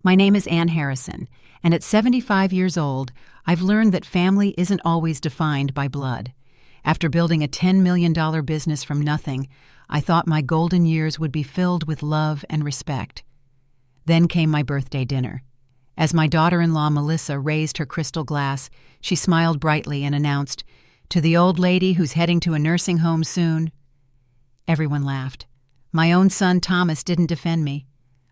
My name is Ann Harrison, and at 75 years old, I've learned that family isn't always defined by blood. After building a $10 million business from nothing, I thought my golden years would be filled with love and respect. Then came my birthday dinner. As my daughter-in-law Melissa raised her crystal glass, she smiled brightly and announced, "To the old lady who's heading to a nursing home soon." Everyone laughed. My own son Thomas didn't defend me.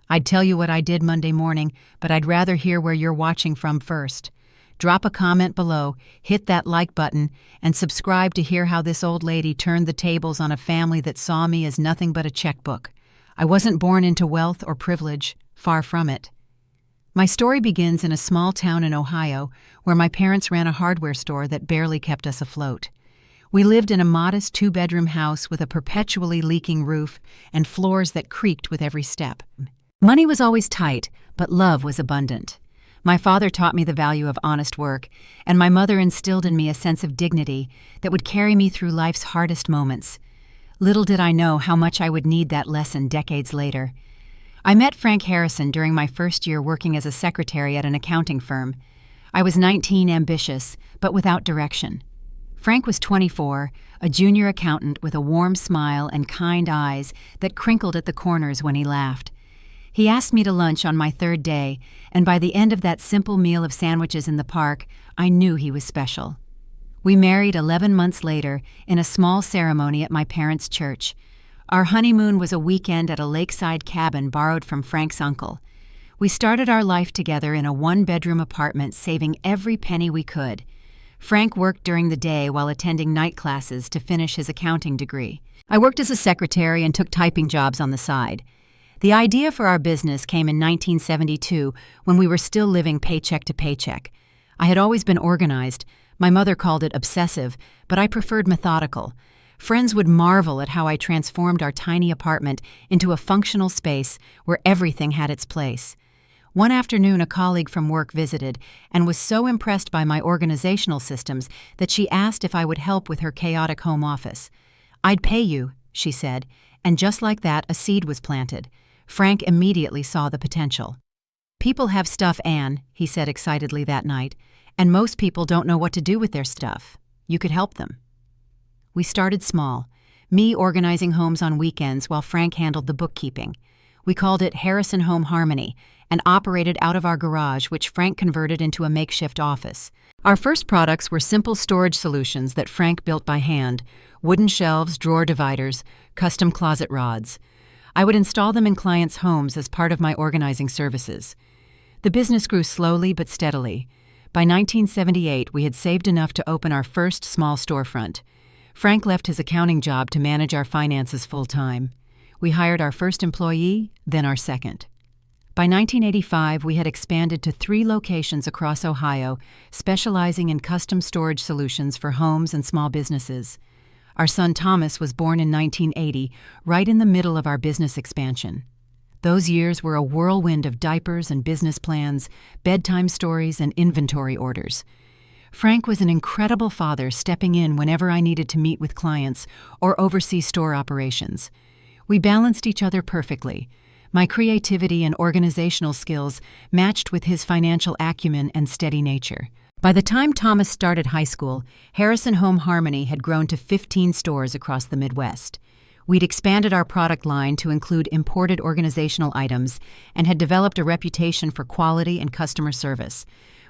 "I'd tell you what I did Monday morning, but I'd rather hear where you're watching from first. Drop a comment below, hit that like button, and subscribe to hear how this old lady turned the tables on a family that saw me as nothing but a checkbook. I wasn't born into wealth or privilege, far from it." My story begins in a small town in Ohio where my parents ran a hardware store that barely kept us afloat. We lived in a modest 2-bedroom house with a perpetually leaking roof and floors that creaked with every step. Money was always tight, but love was abundant. My father taught me the value of honest work, and my mother instilled in me a sense of dignity that would carry me through life's hardest moments. Little did I know how much I would need that lesson decades later. I met Frank Harrison during my first year working as a secretary at an accounting firm. I was 19, ambitious, but without direction. Frank was 24, a junior accountant with a warm smile and kind eyes that crinkled at the corners when he laughed. He asked me to lunch on my third day, and by the end of that simple meal of sandwiches in the park, I knew he was special. We married 11 months later in a small ceremony at my parents' church. Our honeymoon was a weekend at a lakeside cabin borrowed from Frank's uncle. We started our life together in a 1-bedroom apartment, saving every penny we could. Frank worked during the day while attending night classes to finish his accounting degree. I worked as a secretary and took typing jobs on the side. The idea for our business came in 1972 when we were still living paycheck to paycheck. I had always been organized. My mother called it obsessive, but I preferred methodical. Friends would marvel at how I transformed our tiny apartment into a functional space where everything had its place. One afternoon, a colleague from work visited and was so impressed by my organizational systems that she asked if I would help with her chaotic home office. "I'd pay you," she said, and just like that, a seed was planted. Frank immediately saw the potential. "People have stuff, Ann," he said excitedly that night, "and most people don't know what to do with their stuff. You could help them." We started small, me organizing homes on weekends while Frank handled the bookkeeping. We called it Harrison Home Harmony and operated out of our garage, which Frank converted into a makeshift office. Our first products were simple storage solutions that Frank built by hand: wooden shelves, drawer dividers, custom closet rods. I would install them in clients' homes as part of my organizing services. The business grew slowly but steadily. By 1978, we had saved enough to open our first small storefront. Frank left his accounting job to manage our finances full-time. We hired our first employee, then our second. By 1985, we had expanded to 3 locations across Ohio, specializing in custom storage solutions for homes and small businesses. Our son Thomas was born in 1980, right in the middle of our business expansion. Those years were a whirlwind of diapers and business plans, bedtime stories, and inventory orders. Frank was an incredible father, stepping in whenever I needed to meet with clients or oversee store operations. We balanced each other perfectly. My creativity and organizational skills matched with his financial acumen and steady nature. By the time Thomas started high school, Harrison Home Harmony had grown to 15 stores across the Midwest. We'd expanded our product line to include imported organizational items and had developed a reputation for quality and customer service.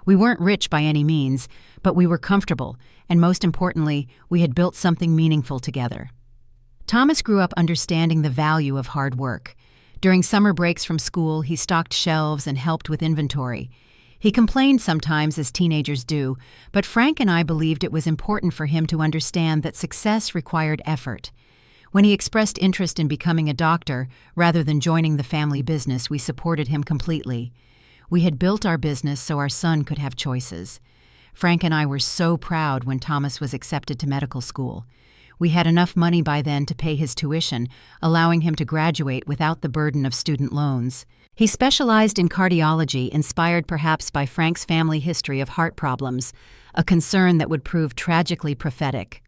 We weren't rich by any means, but we were comfortable, and most importantly, we had built something meaningful together. Thomas grew up understanding the value of hard work. During summer breaks from school, he stocked shelves and helped with inventory. He complained sometimes, as teenagers do, but Frank and I believed it was important for him to understand that success required effort. When he expressed interest in becoming a doctor, rather than joining the family business, we supported him completely. We had built our business so our son could have choices. Frank and I were so proud when Thomas was accepted to medical school. We had enough money by then to pay his tuition, allowing him to graduate without the burden of student loans. He specialized in cardiology, inspired perhaps by Frank's family history of heart problems, a concern that would prove tragically prophetic.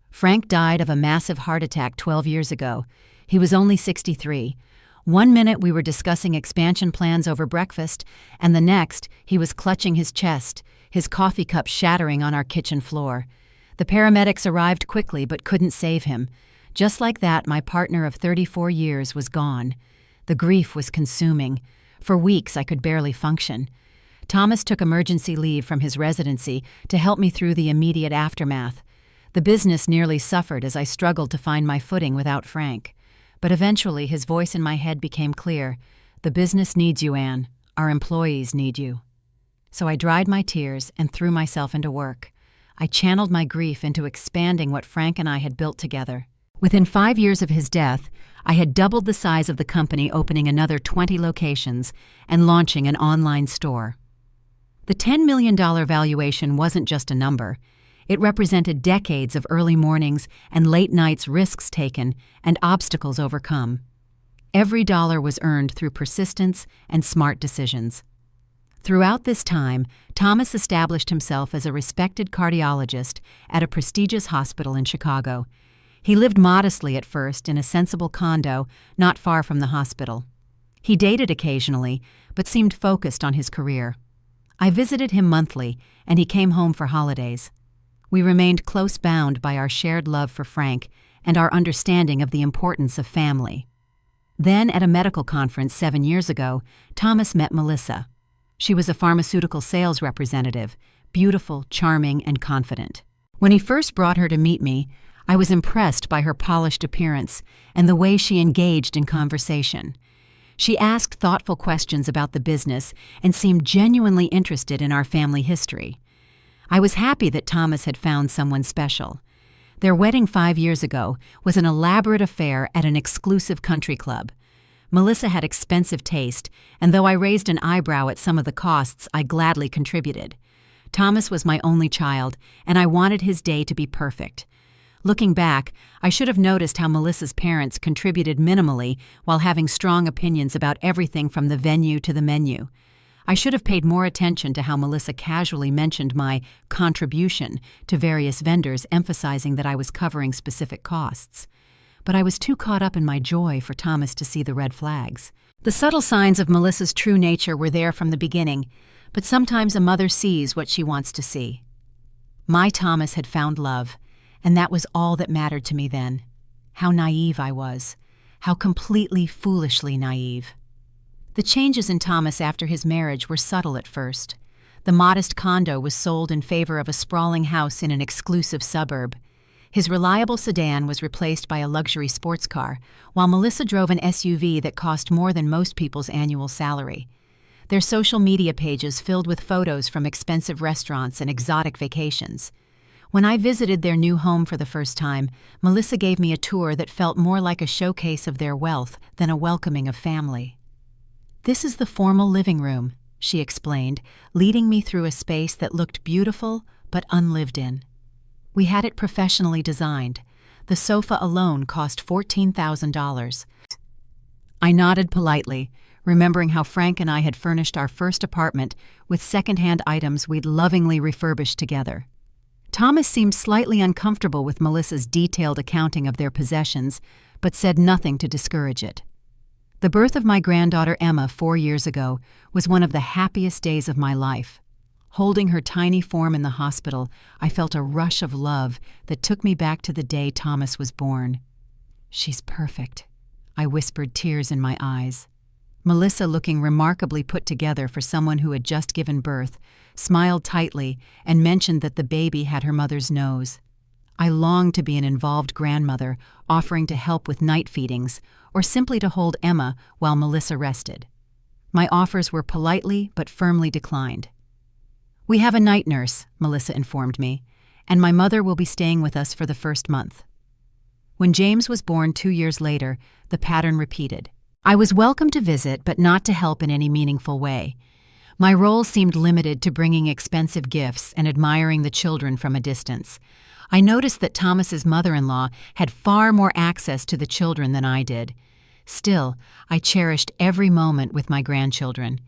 Frank died of a massive heart attack 12 years ago. He was only 63. One minute we were discussing expansion plans over breakfast, and the next he was clutching his chest, his coffee cup shattering on our kitchen floor. The paramedics arrived quickly but couldn't save him. Just like that, my partner of 34 years was gone. The grief was consuming. For weeks I could barely function. Thomas took emergency leave from his residency to help me through the immediate aftermath. The business nearly suffered as I struggled to find my footing without Frank. But eventually his voice in my head became clear. The business needs you, Anne. Our employees need you. So I dried my tears and threw myself into work. I channeled my grief into expanding what Frank and I had built together. Within 5 years of his death, I had doubled the size of the company, opening another 20 locations and launching an online store. The $10 million valuation wasn't just a number. It represented decades of early mornings and late nights, risks taken and obstacles overcome. Every dollar was earned through persistence and smart decisions. Throughout this time, Thomas established himself as a respected cardiologist at a prestigious hospital in Chicago. He lived modestly at first in a sensible condo not far from the hospital. He dated occasionally, but seemed focused on his career. I visited him monthly, and he came home for holidays. We remained close bound by our shared love for Frank and our understanding of the importance of family. Then, at a medical conference 7 years ago, Thomas met Melissa. She was a pharmaceutical sales representative, beautiful, charming, and confident. When he first brought her to meet me, I was impressed by her polished appearance and the way she engaged in conversation. She asked thoughtful questions about the business and seemed genuinely interested in our family history. I was happy that Thomas had found someone special. Their wedding 5 years ago was an elaborate affair at an exclusive country club. Melissa had expensive taste, and though I raised an eyebrow at some of the costs, I gladly contributed. Thomas was my only child, and I wanted his day to be perfect. Looking back, I should have noticed how Melissa's parents contributed minimally while having strong opinions about everything from the venue to the menu. I should have paid more attention to how Melissa casually mentioned my contribution to various vendors, emphasizing that I was covering specific costs. But I was too caught up in my joy for Thomas to see the red flags. The subtle signs of Melissa's true nature were there from the beginning, but sometimes a mother sees what she wants to see. My Thomas had found love, and that was all that mattered to me then. How naive I was. How completely, foolishly naive. The changes in Thomas after his marriage were subtle at first. The modest condo was sold in favor of a sprawling house in an exclusive suburb. His reliable sedan was replaced by a luxury sports car, while Melissa drove an SUV that cost more than most people's annual salary. Their social media pages filled with photos from expensive restaurants and exotic vacations. When I visited their new home for the first time, Melissa gave me a tour that felt more like a showcase of their wealth than a welcoming of family. "This is the formal living room," she explained, leading me through a space that looked beautiful but unlived in. We had it professionally designed. The sofa alone cost $14,000. I nodded politely, remembering how Frank and I had furnished our first apartment with second-hand items we'd lovingly refurbished together. Thomas seemed slightly uncomfortable with Melissa's detailed accounting of their possessions, but said nothing to discourage it. The birth of my granddaughter Emma 4 years ago was one of the happiest days of my life. Holding her tiny form in the hospital, I felt a rush of love that took me back to the day Thomas was born. "She's perfect," I whispered, tears in my eyes. Melissa, looking remarkably put together for someone who had just given birth, smiled tightly and mentioned that the baby had her mother's nose. I longed to be an involved grandmother, offering to help with night feedings or simply to hold Emma while Melissa rested. My offers were politely but firmly declined. "We have a night nurse," Melissa informed me, "and my mother will be staying with us for the first month." When James was born 2 years later, the pattern repeated. I was welcome to visit, but not to help in any meaningful way. My role seemed limited to bringing expensive gifts and admiring the children from a distance. I noticed that Thomas's mother-in-law had far more access to the children than I did. Still, I cherished every moment with my grandchildren.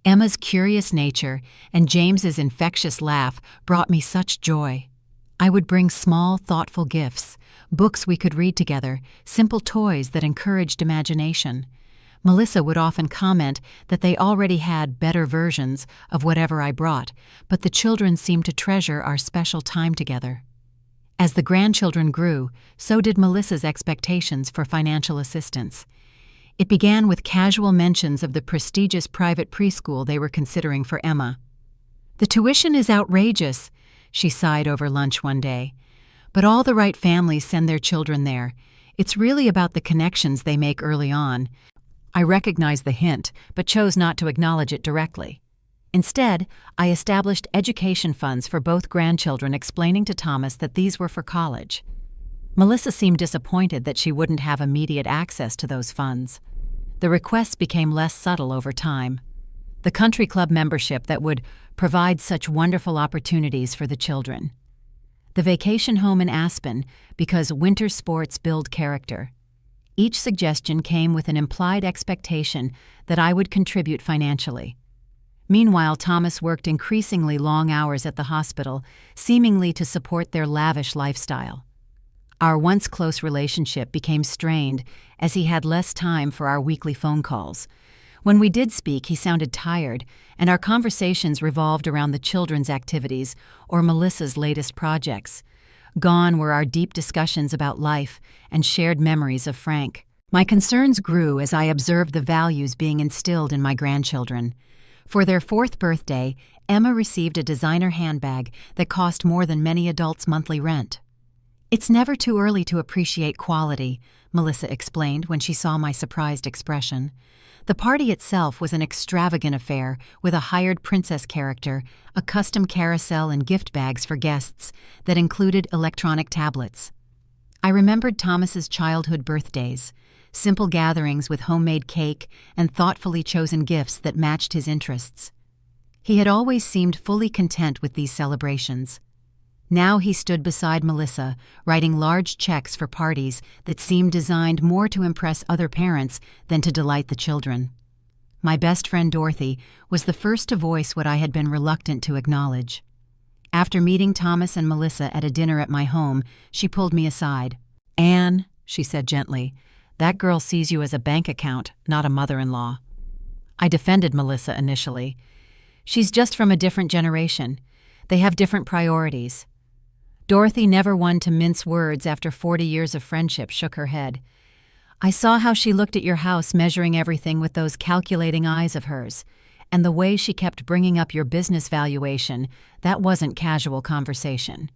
Emma's curious nature and James's infectious laugh brought me such joy. I would bring small, thoughtful gifts, books we could read together, simple toys that encouraged imagination. Melissa would often comment that they already had better versions of whatever I brought, but the children seemed to treasure our special time together. As the grandchildren grew, so did Melissa's expectations for financial assistance. It began with casual mentions of the prestigious private preschool they were considering for Emma. "The tuition is outrageous," she sighed over lunch one day. "But all the right families send their children there. It's really about the connections they make early on." I recognized the hint, but chose not to acknowledge it directly. Instead, I established education funds for both grandchildren, explaining to Thomas that these were for college. Melissa seemed disappointed that she wouldn't have immediate access to those funds. The requests became less subtle over time. The country club membership that would provide such wonderful opportunities for the children. The vacation home in Aspen, because winter sports build character. Each suggestion came with an implied expectation that I would contribute financially. Meanwhile, Thomas worked increasingly long hours at the hospital, seemingly to support their lavish lifestyle. Our once close relationship became strained as he had less time for our weekly phone calls. When we did speak, he sounded tired, and our conversations revolved around the children's activities or Melissa's latest projects. Gone were our deep discussions about life and shared memories of Frank. My concerns grew as I observed the values being instilled in my grandchildren. For their 4th birthday, Emma received a designer handbag that cost more than many adults' monthly rent. "It's never too early to appreciate quality," Melissa explained when she saw my surprised expression. The party itself was an extravagant affair with a hired princess character, a custom carousel, and gift bags for guests that included electronic tablets. I remembered Thomas's childhood birthdays, simple gatherings with homemade cake and thoughtfully chosen gifts that matched his interests. He had always seemed fully content with these celebrations. Now he stood beside Melissa, writing large checks for parties that seemed designed more to impress other parents than to delight the children. My best friend Dorothy was the first to voice what I had been reluctant to acknowledge. After meeting Thomas and Melissa at a dinner at my home, she pulled me aside. "Anne," she said gently, "that girl sees you as a bank account, not a mother-in-law." I defended Melissa initially. "She's just from a different generation. They have different priorities." Dorothy, never one to mince words after 40 years of friendship, shook her head. "I saw how she looked at your house, measuring everything with those calculating eyes of hers, and the way she kept bringing up your business valuation. That wasn't casual conversation."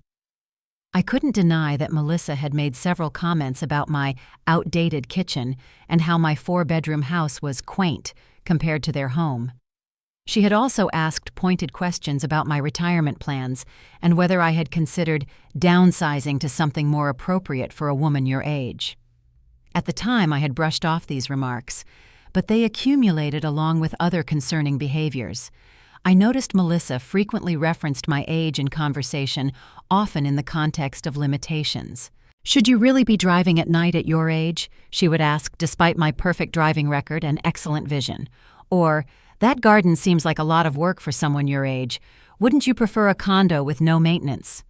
I couldn't deny that Melissa had made several comments about my outdated kitchen and how my 4-bedroom house was quaint compared to their home. She had also asked pointed questions about my retirement plans and whether I had considered downsizing to something more appropriate for a woman your age. At the time, I had brushed off these remarks, but they accumulated along with other concerning behaviors. I noticed Melissa frequently referenced my age in conversation, often in the context of limitations. "Should you really be driving at night at your age?" she would ask, despite my perfect driving record and excellent vision. Or, "That garden seems like a lot of work for someone your age. Wouldn't you prefer a condo with no maintenance?"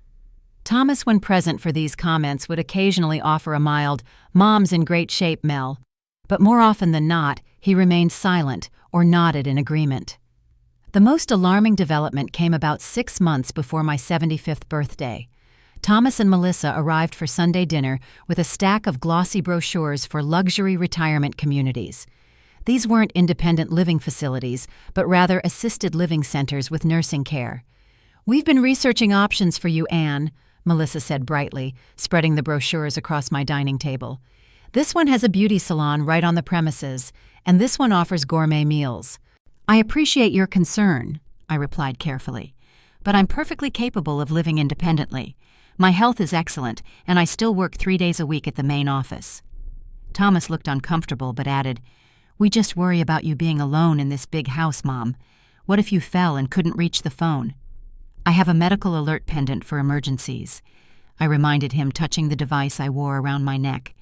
Thomas, when present for these comments, would occasionally offer a mild, "Mom's in great shape, Mel." But more often than not, he remained silent or nodded in agreement. The most alarming development came about 6 months before my 75th birthday. Thomas and Melissa arrived for Sunday dinner with a stack of glossy brochures for luxury retirement communities. These weren't independent living facilities, but rather assisted living centers with nursing care. "We've been researching options for you, Anne," Melissa said brightly, spreading the brochures across my dining table. "This one has a beauty salon right on the premises, and this one offers gourmet meals." "I appreciate your concern," I replied carefully, "but I'm perfectly capable of living independently. My health is excellent, and I still work 3 days a week at the main office." Thomas looked uncomfortable but added, "We just worry about you being alone in this big house, Mom. What if you fell and couldn't reach the phone?" "I have a medical alert pendant for emergencies," I reminded him, touching the device I wore around my neck.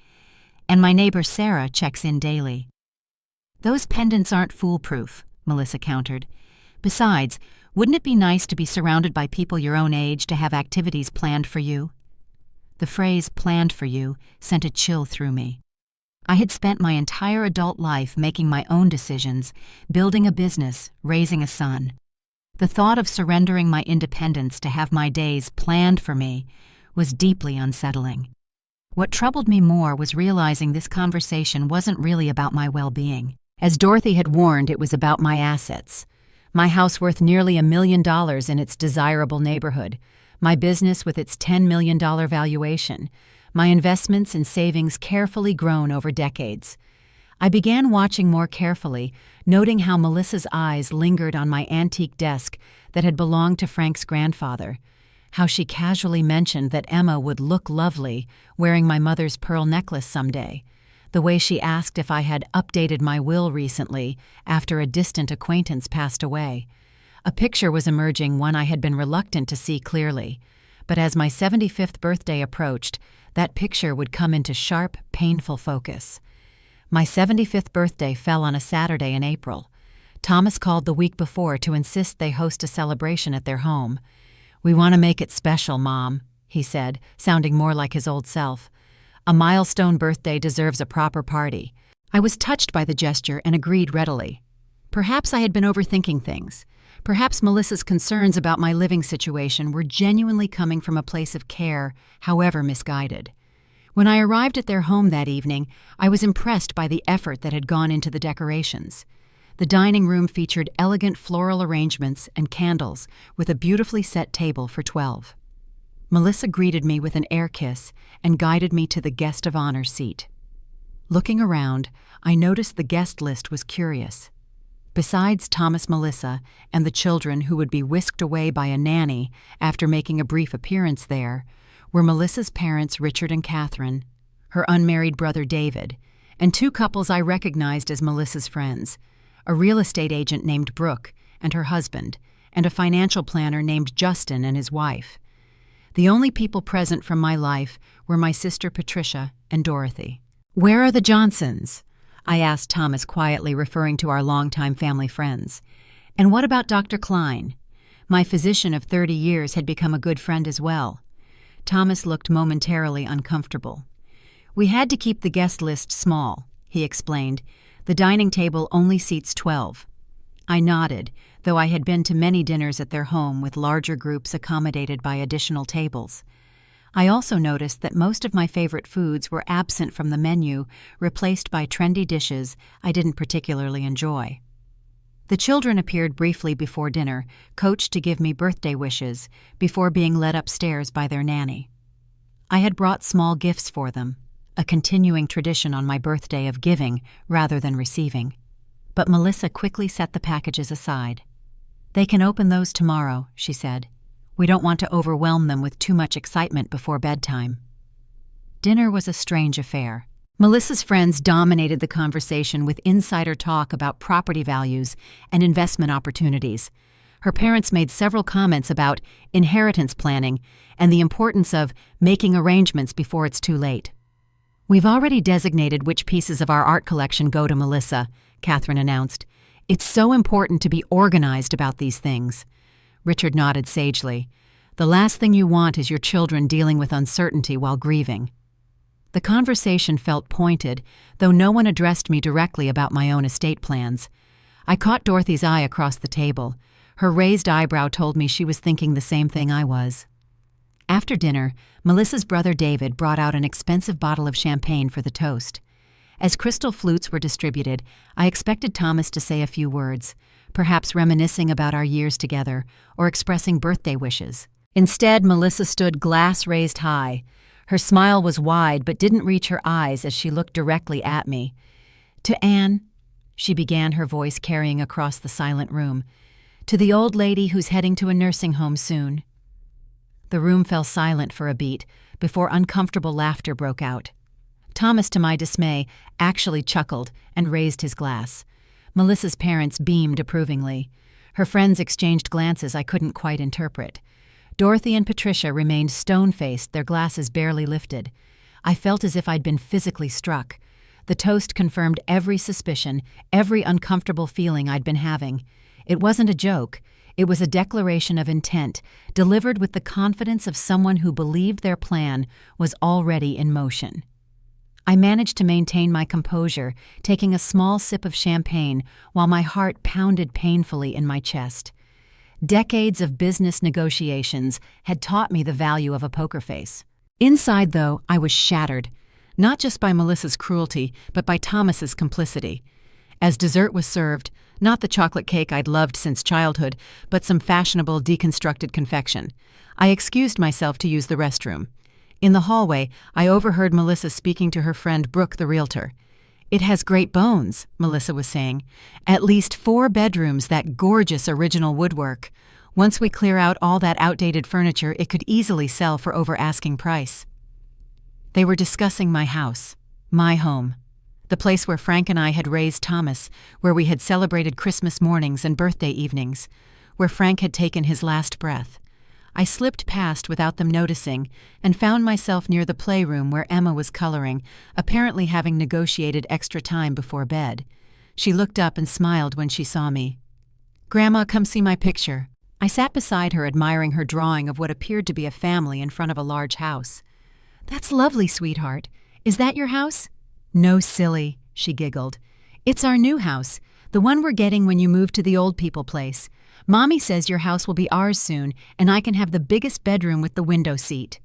"And my neighbor Sarah checks in daily." "Those pendants aren't foolproof," Melissa countered. "Besides, wouldn't it be nice to be surrounded by people your own age, to have activities planned for you?" The phrase "planned for you" sent a chill through me. I had spent my entire adult life making my own decisions, building a business, raising a son. The thought of surrendering my independence to have my days planned for me was deeply unsettling. What troubled me more was realizing this conversation wasn't really about my well-being. As Dorothy had warned, it was about my assets. My house worth nearly $1 million in its desirable neighborhood, my business with its $10 million valuation, my investments and savings carefully grown over decades. I began watching more carefully, noting how Melissa's eyes lingered on my antique desk that had belonged to Frank's grandfather, how she casually mentioned that Emma would look lovely wearing my mother's pearl necklace someday, the way she asked if I had updated my will recently after a distant acquaintance passed away. A picture was emerging, one I had been reluctant to see clearly, but as my 75th birthday approached, that picture would come into sharp, painful focus. My 75th birthday fell on a Saturday in April. Thomas called the week before to insist they host a celebration at their home. "We want to make it special, Mom," he said, sounding more like his old self. "A milestone birthday deserves a proper party." I was touched by the gesture and agreed readily. Perhaps I had been overthinking things. Perhaps Melissa's concerns about my living situation were genuinely coming from a place of care, however misguided. When I arrived at their home that evening, I was impressed by the effort that had gone into the decorations. The dining room featured elegant floral arrangements and candles, with a beautifully set table for 12. Melissa greeted me with an air kiss and guided me to the guest of honor seat. Looking around, I noticed the guest list was curious. Besides Thomas, Melissa, and the children who would be whisked away by a nanny after making a brief appearance there, were Melissa's parents Richard and Catherine, her unmarried brother David, and two couples I recognized as Melissa's friends, a real estate agent named Brooke and her husband, and a financial planner named Justin and his wife. The only people present from my life were my sister Patricia and Dorothy. "Where are the Johnsons?" I asked Thomas quietly, referring to our longtime family friends. "And what about Dr. Klein?" My physician of 30 years had become a good friend as well. Thomas looked momentarily uncomfortable. "We had to keep the guest list small," he explained. "The dining table only seats 12. I nodded, though I had been to many dinners at their home with larger groups accommodated by additional tables. I also noticed that most of my favorite foods were absent from the menu, replaced by trendy dishes I didn't particularly enjoy. The children appeared briefly before dinner, coached to give me birthday wishes, before being led upstairs by their nanny. I had brought small gifts for them, a continuing tradition on my birthday of giving rather than receiving. But Melissa quickly set the packages aside. "They can open those tomorrow," she said. "We don't want to overwhelm them with too much excitement before bedtime." Dinner was a strange affair. Melissa's friends dominated the conversation with insider talk about property values and investment opportunities. Her parents made several comments about inheritance planning and the importance of making arrangements before it's too late. "We've already designated which pieces of our art collection go to Melissa," Catherine announced. "It's so important to be organized about these things." Richard nodded sagely. "The last thing you want is your children dealing with uncertainty while grieving." The conversation felt pointed, though no one addressed me directly about my own estate plans. I caught Dorothy's eye across the table. Her raised eyebrow told me she was thinking the same thing I was. After dinner, Melissa's brother David brought out an expensive bottle of champagne for the toast. As crystal flutes were distributed, I expected Thomas to say a few words, perhaps reminiscing about our years together or expressing birthday wishes. Instead, Melissa stood glass raised high. Her smile was wide but didn't reach her eyes as she looked directly at me. "To Anne," she began, her voice carrying across the silent room, "to the old lady who's heading to a nursing home soon." The room fell silent for a beat before uncomfortable laughter broke out. Thomas, to my dismay, actually chuckled and raised his glass. Melissa's parents beamed approvingly. Her friends exchanged glances I couldn't quite interpret. Dorothy and Patricia remained stone-faced, their glasses barely lifted. I felt as if I'd been physically struck. The toast confirmed every suspicion, every uncomfortable feeling I'd been having. It wasn't a joke. It was a declaration of intent, delivered with the confidence of someone who believed their plan was already in motion. I managed to maintain my composure, taking a small sip of champagne while my heart pounded painfully in my chest. Decades of business negotiations had taught me the value of a poker face. Inside, though, I was shattered, not just by Melissa's cruelty, but by Thomas's complicity. As dessert was served, not the chocolate cake I'd loved since childhood, but some fashionable deconstructed confection, I excused myself to use the restroom. In the hallway, I overheard Melissa speaking to her friend Brooke, the realtor. "It has great bones," Melissa was saying. "At least 4 bedrooms, that gorgeous original woodwork. Once we clear out all that outdated furniture, it could easily sell for over asking price." They were discussing my house, my home, the place where Frank and I had raised Thomas, where we had celebrated Christmas mornings and birthday evenings, where Frank had taken his last breath. I slipped past without them noticing and found myself near the playroom where Emma was coloring, apparently having negotiated extra time before bed. She looked up and smiled when she saw me. "Grandma, come see my picture." I sat beside her, admiring her drawing of what appeared to be a family in front of a large house. "That's lovely, sweetheart. Is that your house?" "No, silly," she giggled. "It's our new house, the one we're getting when you move to the old people place. Mommy says your house will be ours soon, and I can have the biggest bedroom with the window seat."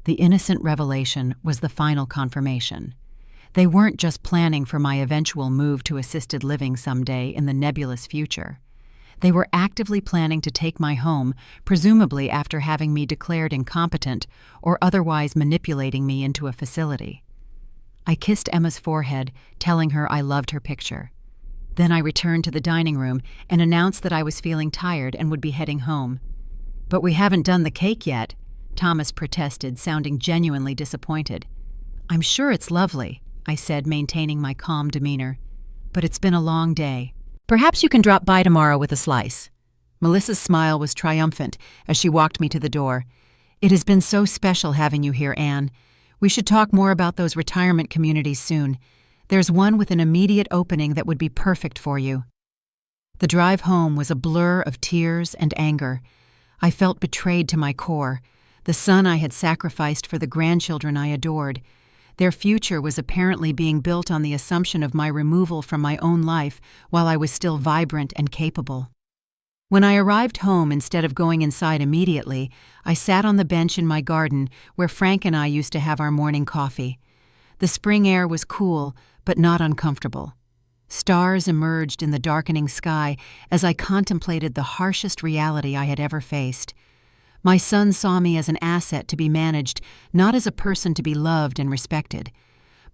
The innocent revelation was the final confirmation. They weren't just planning for my eventual move to assisted living someday in the nebulous future. They were actively planning to take my home, presumably after having me declared incompetent or otherwise manipulating me into a facility. I kissed Emma's forehead, telling her I loved her picture. Then I returned to the dining room and announced that I was feeling tired and would be heading home. "But we haven't done the cake yet," Thomas protested, sounding genuinely disappointed. "I'm sure it's lovely," I said, maintaining my calm demeanor. "But it's been a long day. Perhaps you can drop by tomorrow with a slice." Melissa's smile was triumphant as she walked me to the door. "It has been so special having you here, Anne. We should talk more about those retirement communities soon. There's one with an immediate opening that would be perfect for you." The drive home was a blur of tears and anger. I felt betrayed to my core. The son I had sacrificed for the grandchildren I adored. Their future was apparently being built on the assumption of my removal from my own life while I was still vibrant and capable. When I arrived home, instead of going inside immediately, I sat on the bench in my garden where Frank and I used to have our morning coffee. The spring air was cool, but not uncomfortable. Stars emerged in the darkening sky as I contemplated the harshest reality I had ever faced. My son saw me as an asset to be managed, not as a person to be loved and respected.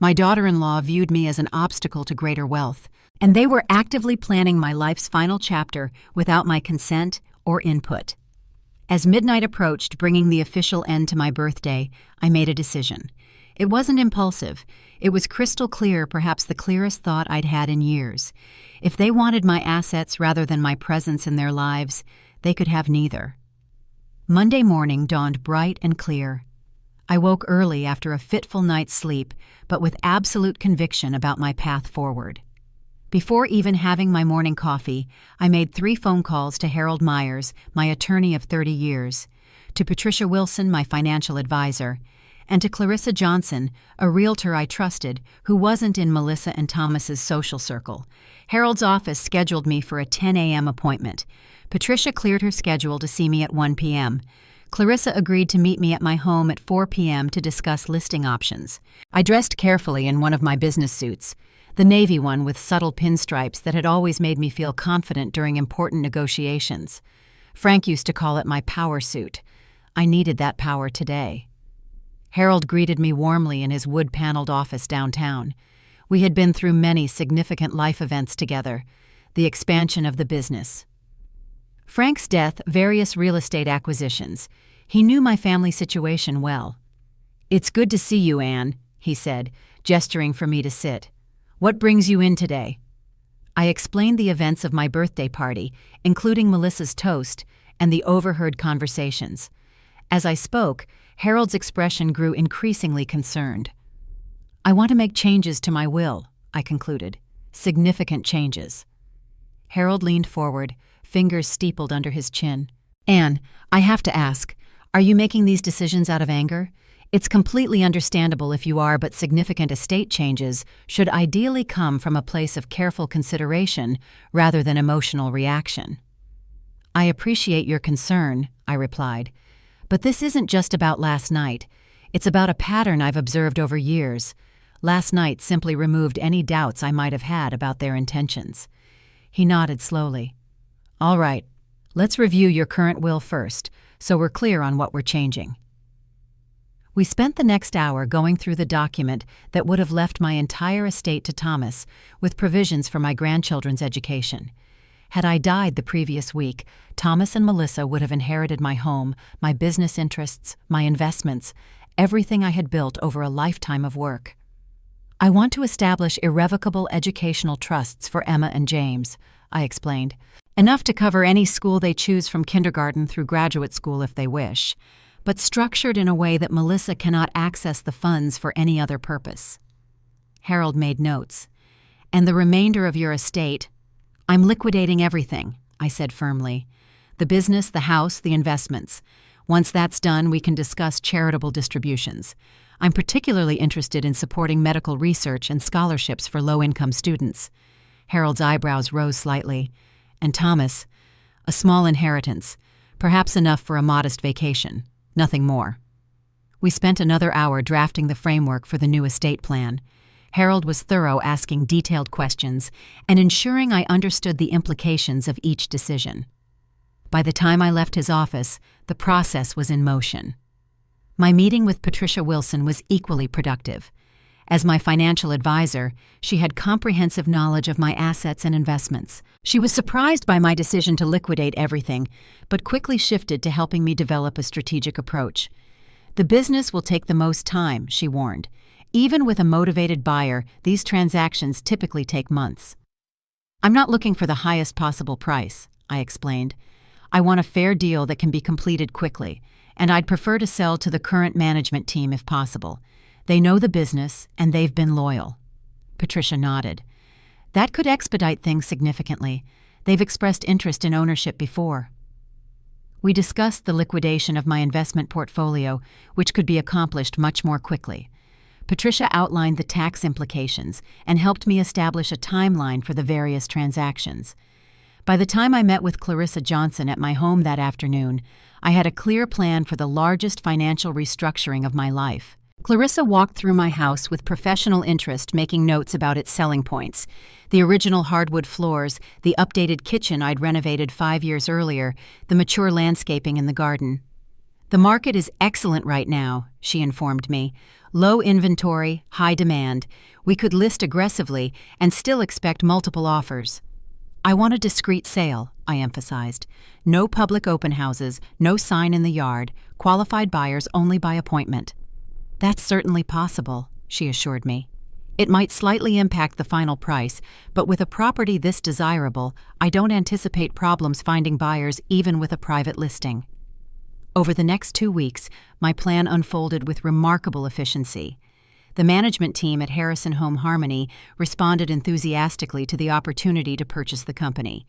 My daughter-in-law viewed me as an obstacle to greater wealth, and they were actively planning my life's final chapter without my consent or input. As midnight approached, bringing the official end to my birthday, I made a decision. It wasn't impulsive. It was crystal clear, perhaps the clearest thought I'd had in years. If they wanted my assets rather than my presence in their lives, they could have neither. Monday morning dawned bright and clear. I woke early after a fitful night's sleep, but with absolute conviction about my path forward. Before even having my morning coffee, I made 3 phone calls to Harold Myers, my attorney of 30 years, to Patricia Wilson, my financial advisor, and to Clarissa Johnson, a realtor I trusted who wasn't in Melissa and Thomas's social circle. Harold's office scheduled me for a 10 a.m. appointment. Patricia cleared her schedule to see me at 1 p.m. Clarissa agreed to meet me at my home at 4 p.m. to discuss listing options. I dressed carefully in one of my business suits, the navy one with subtle pinstripes that had always made me feel confident during important negotiations. Frank used to call it my power suit. I needed that power today. Harold greeted me warmly in his wood-paneled office downtown. We had been through many significant life events together, the expansion of the business, Frank's death, various real estate acquisitions. He knew my family situation well. "It's good to see you, Anne," he said, gesturing for me to sit. "What brings you in today?" I explained the events of my birthday party, including Melissa's toast and the overheard conversations. As I spoke, Harold's expression grew increasingly concerned. "I want to make changes to my will," I concluded. "Significant changes." Harold leaned forward, fingers steepled under his chin. "Anne, I have to ask, are you making these decisions out of anger? It's completely understandable if you are, but significant estate changes should ideally come from a place of careful consideration rather than emotional reaction. I appreciate your concern, I replied, but this isn't just about last night. It's about a pattern I've observed over years. Last night simply removed any doubts I might have had about their intentions. He nodded slowly. All right, let's review your current will first, so we're clear on what we're changing. We spent the next hour going through the document that would have left my entire estate to Thomas, with provisions for my grandchildren's education. Had I died the previous week, Thomas and Melissa would have inherited my home, my business interests, my investments, everything I had built over a lifetime of work. I want to establish irrevocable educational trusts for Emma and James, I explained, enough to cover any school they choose from kindergarten through graduate school if they wish, but structured in a way that Melissa cannot access the funds for any other purpose. Harold made notes. And the remainder of your estate, I'm liquidating everything, I said firmly. The business, the house, the investments. Once that's done, we can discuss charitable distributions. I'm particularly interested in supporting medical research and scholarships for low-income students. Harold's eyebrows rose slightly. And Thomas, a small inheritance, perhaps enough for a modest vacation. Nothing more. We spent another hour drafting the framework for the new estate plan. Harold was thorough, asking detailed questions and ensuring I understood the implications of each decision. By the time I left his office, the process was in motion. My meeting with Patricia Wilson was equally productive. As my financial advisor, she had comprehensive knowledge of my assets and investments. She was surprised by my decision to liquidate everything, but quickly shifted to helping me develop a strategic approach. The business will take the most time, she warned. Even with a motivated buyer, these transactions typically take months. I'm not looking for the highest possible price, I explained. I want a fair deal that can be completed quickly, and I'd prefer to sell to the current management team if possible. They know the business, and they've been loyal. Patricia nodded. That could expedite things significantly. They've expressed interest in ownership before. We discussed the liquidation of my investment portfolio, which could be accomplished much more quickly. Patricia outlined the tax implications and helped me establish a timeline for the various transactions. By the time I met with Clarissa Johnson at my home that afternoon, I had a clear plan for the largest financial restructuring of my life. Clarissa walked through my house with professional interest, making notes about its selling points. The original hardwood floors, the updated kitchen I'd renovated 5 years earlier, the mature landscaping in the garden. The market is excellent right now, she informed me. Low inventory, high demand. We could list aggressively and still expect multiple offers. I want a discreet sale, I emphasized. No public open houses, no sign in the yard, qualified buyers only by appointment. That's certainly possible, she assured me. It might slightly impact the final price, but with a property this desirable, I don't anticipate problems finding buyers even with a private listing. Over the next 2 weeks, my plan unfolded with remarkable efficiency. The management team at Harrison Home Harmony responded enthusiastically to the opportunity to purchase the company.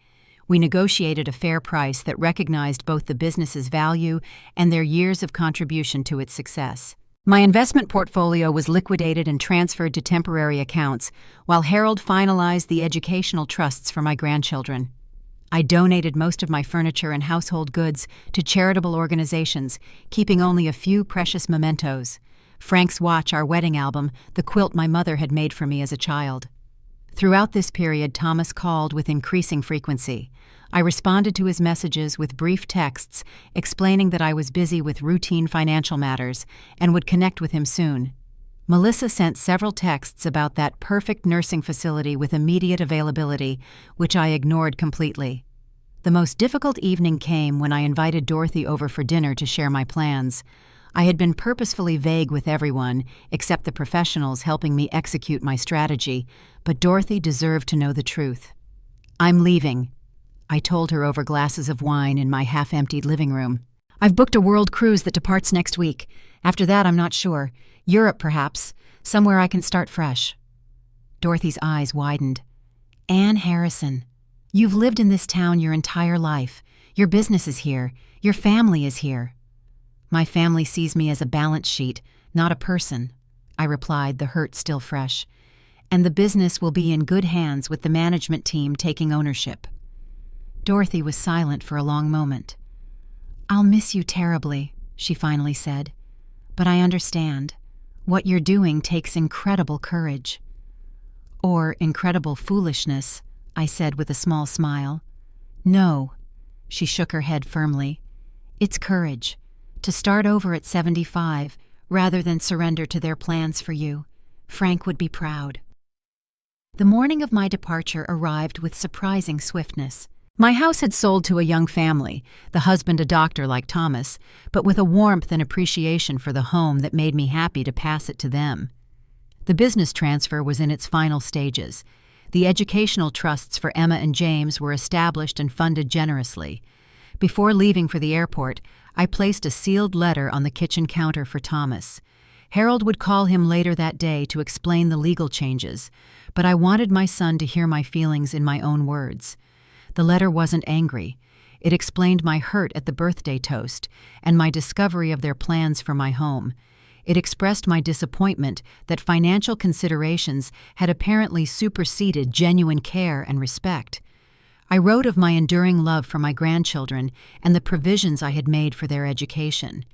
We negotiated a fair price that recognized both the business's value and their years of contribution to its success. My investment portfolio was liquidated and transferred to temporary accounts, while Harold finalized the educational trusts for my grandchildren. I donated most of my furniture and household goods to charitable organizations, keeping only a few precious mementos. Frank's watch, our wedding album, the quilt my mother had made for me as a child. Throughout this period, Thomas called with increasing frequency. I responded to his messages with brief texts explaining that I was busy with routine financial matters and would connect with him soon. Melissa sent several texts about that perfect nursing facility with immediate availability, which I ignored completely. The most difficult evening came when I invited Dorothy over for dinner to share my plans. I had been purposefully vague with everyone, except the professionals helping me execute my strategy, but Dorothy deserved to know the truth. I'm leaving, I told her over glasses of wine in my half-emptied living room. I've booked a world cruise that departs next week. After that, I'm not sure. Europe, perhaps. Somewhere I can start fresh. Dorothy's eyes widened. Anne Harrison, you've lived in this town your entire life. Your business is here. Your family is here. My family sees me as a balance sheet, not a person, I replied, the hurt still fresh. And the business will be in good hands with the management team taking ownership. Dorothy was silent for a long moment. I'll miss you terribly, she finally said. But I understand. What you're doing takes incredible courage. Or incredible foolishness, I said with a small smile. No, she shook her head firmly. It's courage. To start over at 75, rather than surrender to their plans for you. Frank would be proud. The morning of my departure arrived with surprising swiftness. My house had sold to a young family, the husband a doctor like Thomas, but with a warmth and appreciation for the home that made me happy to pass it to them. The business transfer was in its final stages. The educational trusts for Emma and James were established and funded generously. Before leaving for the airport, I placed a sealed letter on the kitchen counter for Thomas. Harold would call him later that day to explain the legal changes, but I wanted my son to hear my feelings in my own words. The letter wasn't angry. It explained my hurt at the birthday toast and my discovery of their plans for my home. It expressed my disappointment that financial considerations had apparently superseded genuine care and respect. I wrote of my enduring love for my grandchildren and the provisions I had made for their education.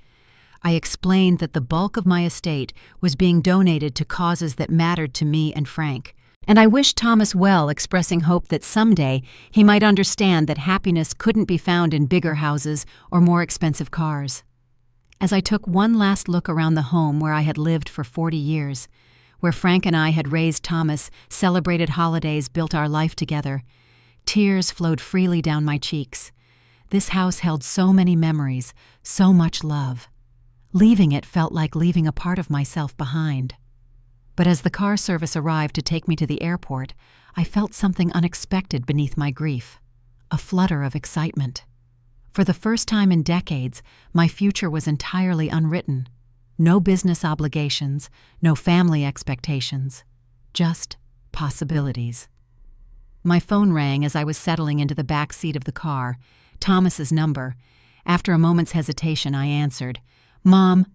I explained that the bulk of my estate was being donated to causes that mattered to me and Frank. And I wished Thomas well, expressing hope that someday he might understand that happiness couldn't be found in bigger houses or more expensive cars. As I took one last look around the home where I had lived for 40 years, where Frank and I had raised Thomas, celebrated holidays, built our life together, tears flowed freely down my cheeks. This house held so many memories, so much love. Leaving it felt like leaving a part of myself behind. But as the car service arrived to take me to the airport, I felt something unexpected beneath my grief, a flutter of excitement. For the first time in decades, my future was entirely unwritten. No business obligations, no family expectations, just possibilities. My phone rang as I was settling into the back seat of the car, Thomas's number. After a moment's hesitation, I answered. "Mom,"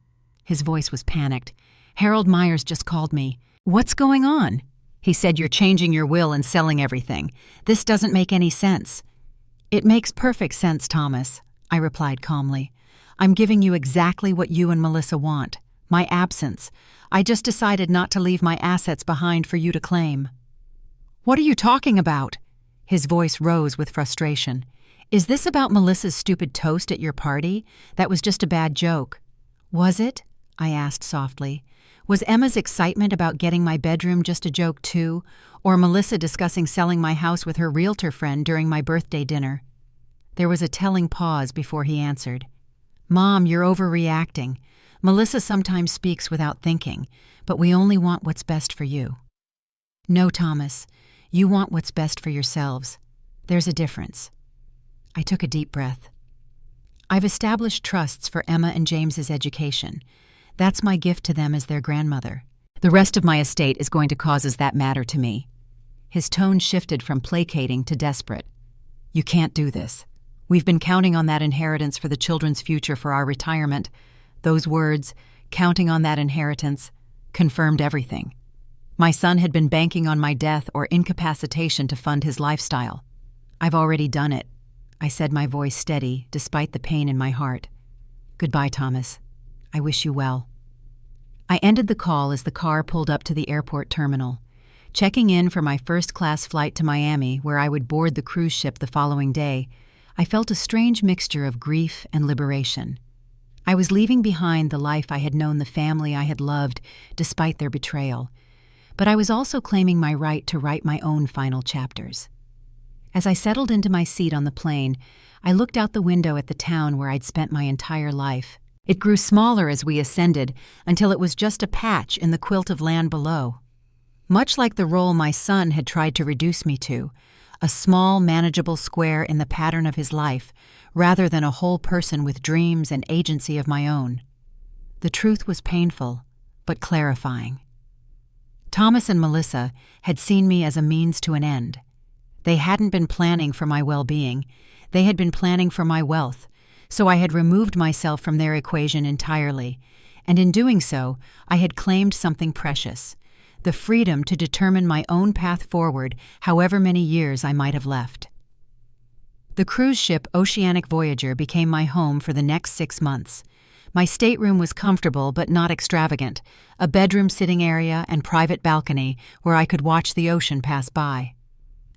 his voice was panicked. "Harold Myers just called me." "What's going on?" He said, "You're changing your will and selling everything. This doesn't make any sense." "It makes perfect sense, Thomas," I replied calmly. "I'm giving you exactly what you and Melissa want, my absence. I just decided not to leave my assets behind for you to claim." "What are you talking about?" His voice rose with frustration. "Is this about Melissa's stupid toast at your party? That was just a bad joke." "Was it?" I asked softly. "Was Emma's excitement about getting my bedroom just a joke too, or Melissa discussing selling my house with her realtor friend during my birthday dinner?" There was a telling pause before he answered. "Mom, you're overreacting. Melissa sometimes speaks without thinking, but we only want what's best for you." "No, Thomas. You want what's best for yourselves. There's a difference." I took a deep breath. "I've established trusts for Emma and James's education. That's my gift to them as their grandmother. The rest of my estate is going to causes that matter to me." His tone shifted from placating to desperate. "You can't do this. We've been counting on that inheritance for the children's future for our retirement." Those words, "counting on that inheritance," confirmed everything. My son had been banking on my death or incapacitation to fund his lifestyle. "I've already done it," I said, my voice steady, despite the pain in my heart. "Goodbye, Thomas. I wish you well." I ended the call as the car pulled up to the airport terminal. Checking in for my first-class flight to Miami, where I would board the cruise ship the following day, I felt a strange mixture of grief and liberation. I was leaving behind the life I had known, the family I had loved, despite their betrayal. But I was also claiming my right to write my own final chapters. As I settled into my seat on the plane, I looked out the window at the town where I'd spent my entire life. It grew smaller as we ascended, until it was just a patch in the quilt of land below. Much like the role my son had tried to reduce me to, a small, manageable square in the pattern of his life, rather than a whole person with dreams and agency of my own. The truth was painful, but clarifying. Thomas and Melissa had seen me as a means to an end. They hadn't been planning for my well-being. They had been planning for my wealth. so I had removed myself from their equation entirely, and in doing so, I had claimed something precious: the freedom to determine my own path forward, however many years I might have left. The cruise ship Oceanic Voyager became my home for the next 6 months. My stateroom was comfortable but not extravagant, a bedroom sitting area and private balcony where I could watch the ocean pass by.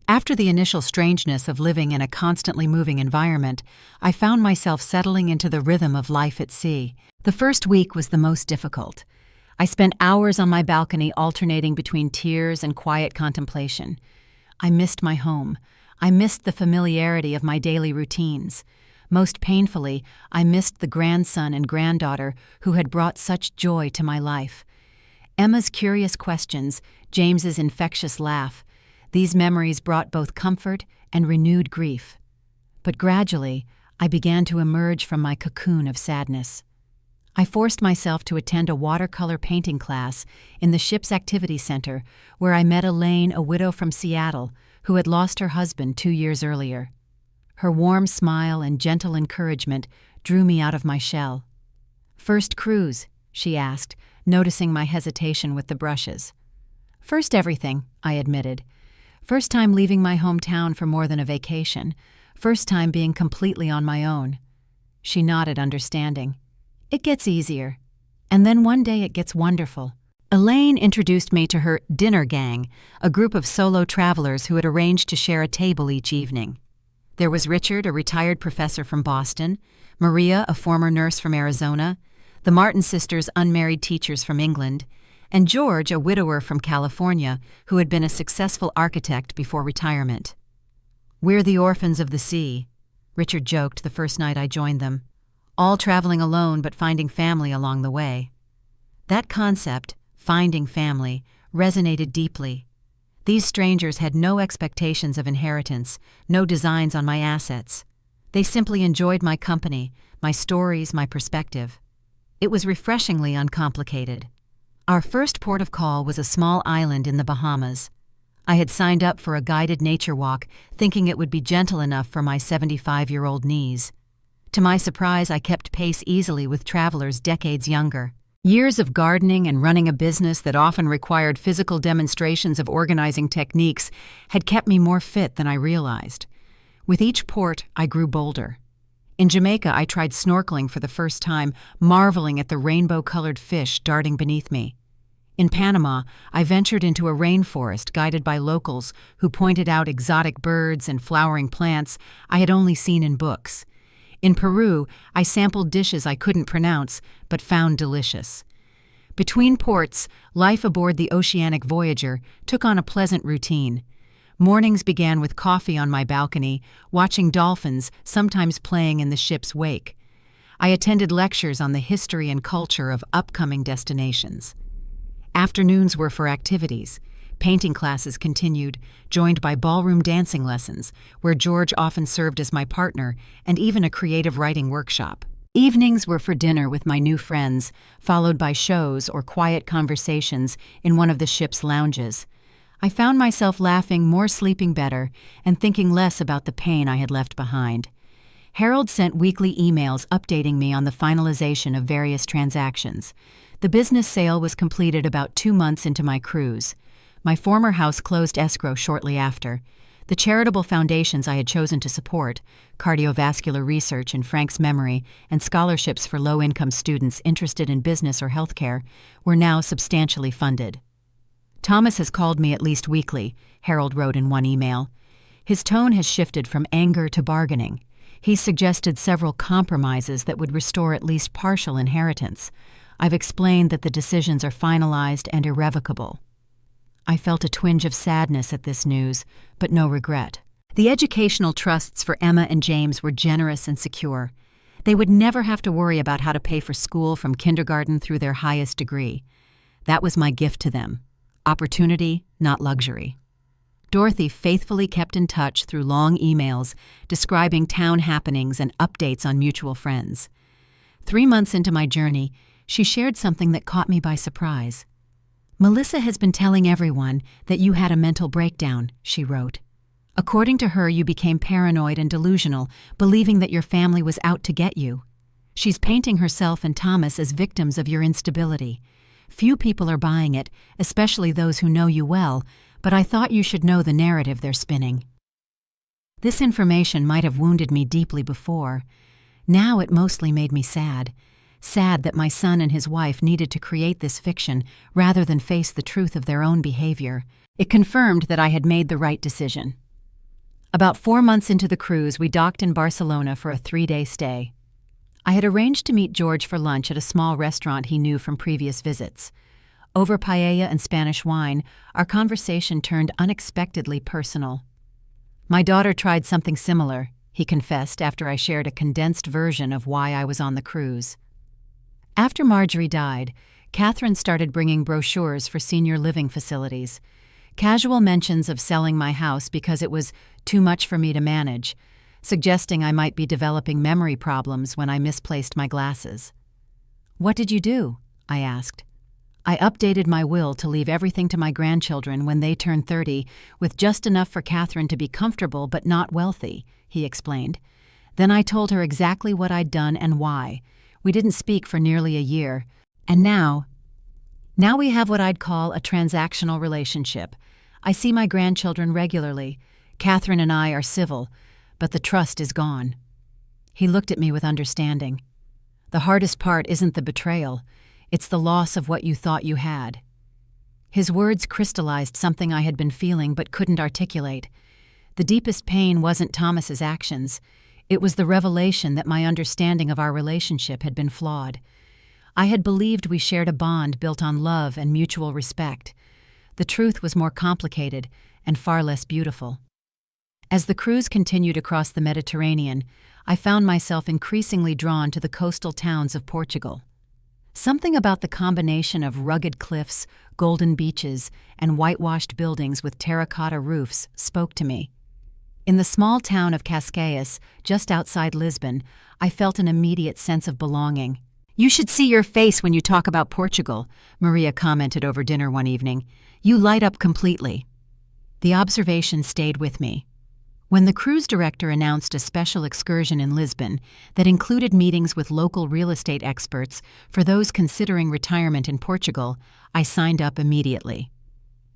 After the initial strangeness of living in a constantly moving environment, I found myself settling into the rhythm of life at sea. The first week was the most difficult. I spent hours on my balcony alternating between tears and quiet contemplation. I missed my home. I missed the familiarity of my daily routines. Most painfully, I missed the grandson and granddaughter who had brought such joy to my life. Emma's curious questions, James's infectious laugh, these memories brought both comfort and renewed grief. But gradually, I began to emerge from my cocoon of sadness. I forced myself to attend a watercolor painting class in the ship's activity center, where I met Elaine, a widow from Seattle, who had lost her husband 2 years earlier. Her warm smile and gentle encouragement drew me out of my shell. "First cruise?" she asked, noticing my hesitation with the brushes. "First everything," I admitted. "First time leaving my hometown for more than a vacation. First time being completely on my own." She nodded, understanding. "It gets easier. And then one day it gets wonderful." Elaine introduced me to her dinner gang, a group of solo travelers who had arranged to share a table each evening. There was Richard, a retired professor from Boston, Maria, a former nurse from Arizona, the Martin sisters, unmarried teachers from England, and George, a widower from California, who had been a successful architect before retirement. "We're the orphans of the sea," Richard joked the first night I joined them, "all traveling alone but finding family along the way." That concept, finding family, resonated deeply. These strangers had no expectations of inheritance, no designs on my assets. They simply enjoyed my company, my stories, my perspective. It was refreshingly uncomplicated. Our first port of call was a small island in the Bahamas. I had signed up for a guided nature walk, thinking it would be gentle enough for my 75-year-old knees. To my surprise, I kept pace easily with travelers decades younger. Years of gardening and running a business that often required physical demonstrations of organizing techniques had kept me more fit than I realized. With each port, I grew bolder. In Jamaica, I tried snorkeling for the first time, marveling at the rainbow-colored fish darting beneath me. In Panama, I ventured into a rainforest guided by locals who pointed out exotic birds and flowering plants I had only seen in books. In Peru, I sampled dishes I couldn't pronounce, but found delicious. Between ports, life aboard the Oceanic Voyager took on a pleasant routine. Mornings began with coffee on my balcony, watching dolphins, sometimes playing in the ship's wake. I attended lectures on the history and culture of upcoming destinations. Afternoons were for activities. Painting classes continued, joined by ballroom dancing lessons, where George often served as my partner, and even a creative writing workshop. Evenings were for dinner with my new friends, followed by shows or quiet conversations in one of the ship's lounges. I found myself laughing more, sleeping better, and thinking less about the pain I had left behind. Harold sent weekly emails updating me on the finalization of various transactions. The business sale was completed about 2 months into my cruise. My former house closed escrow shortly after. The charitable foundations I had chosen to support, cardiovascular research in Frank's memory and scholarships for low-income students interested in business or healthcare, were now substantially funded. "Thomas has called me at least weekly," Harold wrote in one email. His tone has shifted from anger to bargaining. He's suggested several compromises that would restore at least partial inheritance. I've explained that the decisions are finalized and irrevocable. I felt a twinge of sadness at this news, but no regret. The educational trusts for Emma and James were generous and secure. They would never have to worry about how to pay for school from kindergarten through their highest degree. That was my gift to them. Opportunity, not luxury. Dorothy faithfully kept in touch through long emails describing town happenings and updates on mutual friends. 3 months into my journey, she shared something that caught me by surprise. "Melissa has been telling everyone that you had a mental breakdown," she wrote. According to her, you became paranoid and delusional, believing that your family was out to get you. She's painting herself and Thomas as victims of your instability. Few people are buying it, especially those who know you well, but I thought you should know the narrative they're spinning. This information might have wounded me deeply before. Now it mostly made me sad. Sad that my son and his wife needed to create this fiction rather than face the truth of their own behavior. It confirmed that I had made the right decision. About 4 months into the cruise, we docked in Barcelona for a 3-day stay. I had arranged to meet George for lunch at a small restaurant he knew from previous visits. Over paella and Spanish wine, our conversation turned unexpectedly personal. My daughter tried something similar, he confessed after I shared a condensed version of why I was on the cruise. After Marjorie died, Catherine started bringing brochures for senior living facilities. Casual mentions of selling my house because it was too much for me to manage, suggesting I might be developing memory problems when I misplaced my glasses. "What did you do?" I asked. "I updated my will to leave everything to my grandchildren when they turn 30, with just enough for Catherine to be comfortable but not wealthy," he explained. Then I told her exactly what I'd done and why. We didn't speak for nearly a year, and now we have what I'd call a transactional relationship. I see my grandchildren regularly. Catherine and I are civil, but the trust is gone. He looked at me with understanding. "The hardest part isn't the betrayal. It's the loss of what you thought you had." His words crystallized something I had been feeling but couldn't articulate. The deepest pain wasn't Thomas's actions. It was the revelation that my understanding of our relationship had been flawed. I had believed we shared a bond built on love and mutual respect. The truth was more complicated and far less beautiful. As the cruise continued across the Mediterranean, I found myself increasingly drawn to the coastal towns of Portugal. Something about the combination of rugged cliffs, golden beaches, and whitewashed buildings with terracotta roofs spoke to me. In the small town of Cascais, just outside Lisbon, I felt an immediate sense of belonging. "You should see your face when you talk about Portugal," Maria commented over dinner one evening. "You light up completely." The observation stayed with me. When the cruise director announced a special excursion in Lisbon that included meetings with local real estate experts for those considering retirement in Portugal, I signed up immediately.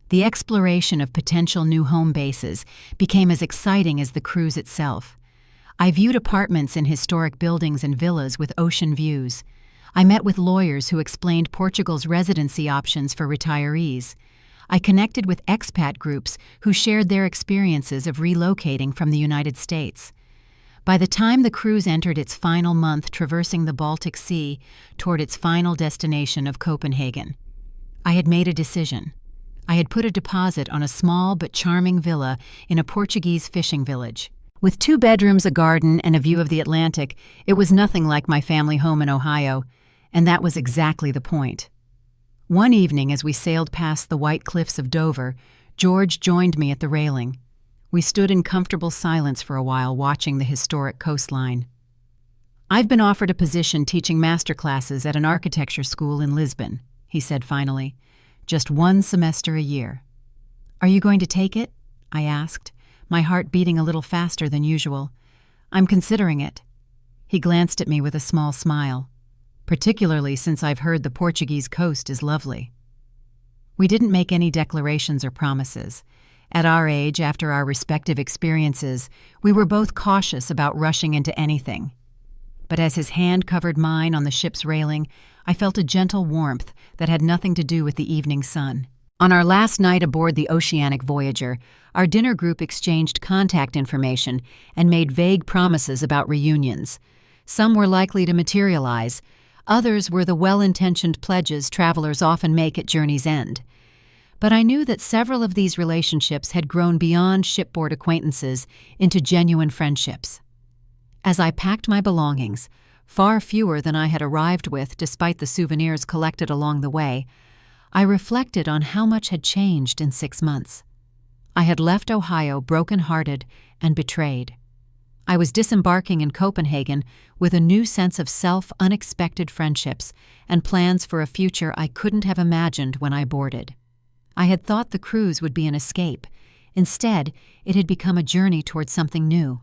The exploration of potential new home bases became as exciting as the cruise itself. I viewed apartments in historic buildings and villas with ocean views. I met with lawyers who explained Portugal's residency options for retirees. I connected with expat groups who shared their experiences of relocating from the United States. By the time the cruise entered its final month traversing the Baltic Sea toward its final destination of Copenhagen, I had made a decision. I had put a deposit on a small but charming villa in a Portuguese fishing village. With 2 bedrooms, a garden, and a view of the Atlantic, it was nothing like my family home in Ohio, and that was exactly the point. One evening, as we sailed past the white cliffs of Dover, George joined me at the railing. We stood in comfortable silence for a while, watching the historic coastline. "I've been offered a position teaching master classes at an architecture school in Lisbon," he said finally. "Just 1 semester a year." "Are you going to take it?" I asked, my heart beating a little faster than usual. "I'm considering it." He glanced at me with a small smile. "Particularly since I've heard the Portuguese coast is lovely." We didn't make any declarations or promises. At our age, after our respective experiences, we were both cautious about rushing into anything. But as his hand covered mine on the ship's railing, I felt a gentle warmth that had nothing to do with the evening sun. On our last night aboard the Oceanic Voyager, our dinner group exchanged contact information and made vague promises about reunions. Some were likely to materialize. Others were the well-intentioned pledges travelers often make at journey's end. But I knew that several of these relationships had grown beyond shipboard acquaintances into genuine friendships. As I packed my belongings, far fewer than I had arrived with despite the souvenirs collected along the way, I reflected on how much had changed in 6 months. I had left Ohio broken-hearted and betrayed. I was disembarking in Copenhagen with a new sense of self, unexpected friendships, and plans for a future I couldn't have imagined when I boarded. I had thought the cruise would be an escape, Instead, it had become a journey towards something new.